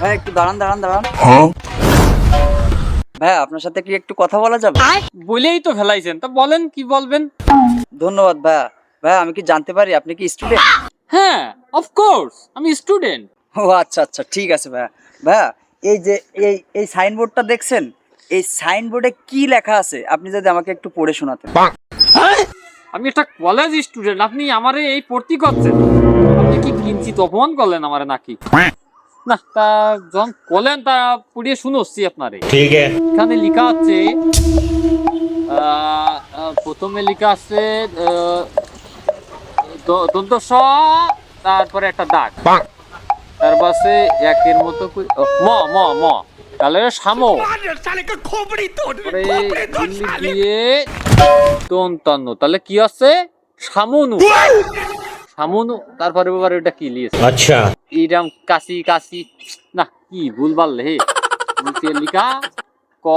ভাই একটু দাঁড়ান দাঁড়ান দাঁড়ান। ভাই আপনার সাথে কি একটু কথা বলা যাবে? বলেই তো ফেলাইছেন, তা বলেন কি বলবেন। ধন্যবাদ ভাইয়া। ভাইয়া আমি কি জানতে পারি আপনি কি স্টুডেন্ট? হ্যাঁ, অফকোর্স আমি স্টুডেন্ট। ও আচ্ছা আচ্ছা, ঠিক আছে ভাইয়া। ভাইয়া এই যে এই সাইনবোর্ডটা দেখছেন, এই সাইনবোর্ডে কি লেখা আছে আপনি যদি আমাকে একটু পড়ে শোনাতেন। আমি একটা কলেজ স্টুডেন্ট, আপনি আমারে এই ভর্তি করছেন? আপনি কি কিঞ্চিত অপমান করলেন আমারে নাকি? না, তা যখন করলেন তা পড়িয়ে শুনোচ্ছি আপনারে। ठीक है। এখানে লেখা আছে, প্রথমে লেখা আছে দন্ত স, তারপরে একটা দাগ, তারপর আছে একের মতো ম ম ম, তাহলে সামো, দিয়ে দন্তান্ন, তাহলে কি আছে? সামনু। সামনু, তারপরে এবার এটা কি লিয়েছে? अच्छा। এইরাম কাশি কাশি, না কি ভুলভাল হে লিখা। ক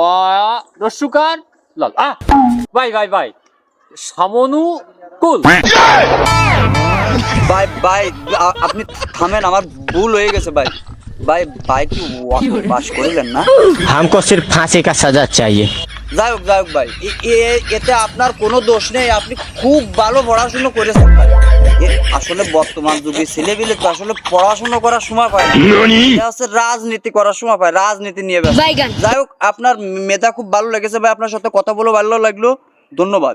রস্যুকার লাল ভাই ভাই ভাই, সামনু কুল। ভাই ভাই আপনি থামেন, আমার ভুল হয়ে গেছে ভাই। ভাই ভাই কি পাস করিলেন না? हमको सिर्फ फांसी का सजा चाहिए। যাই হোক ভাই, এতে আপনার কোনো দোষ নেই। আপনি খুব ভালো পড়াশুনো করেছেন ভাই। আসলে বর্তমান যুগে ছেলেপিলে তো আসলে পড়াশোনা করার সময় পায় না, এটা হচ্ছে রাজনীতি করার সময় পায়, রাজনীতি নিয়ে ব্যস্ত। যাই হোক, আপনার মেধা খুব ভালো লেগেছে ভাই, আপনার সাথে কথা বলে ভালো লাগলো। ধন্যবাদ।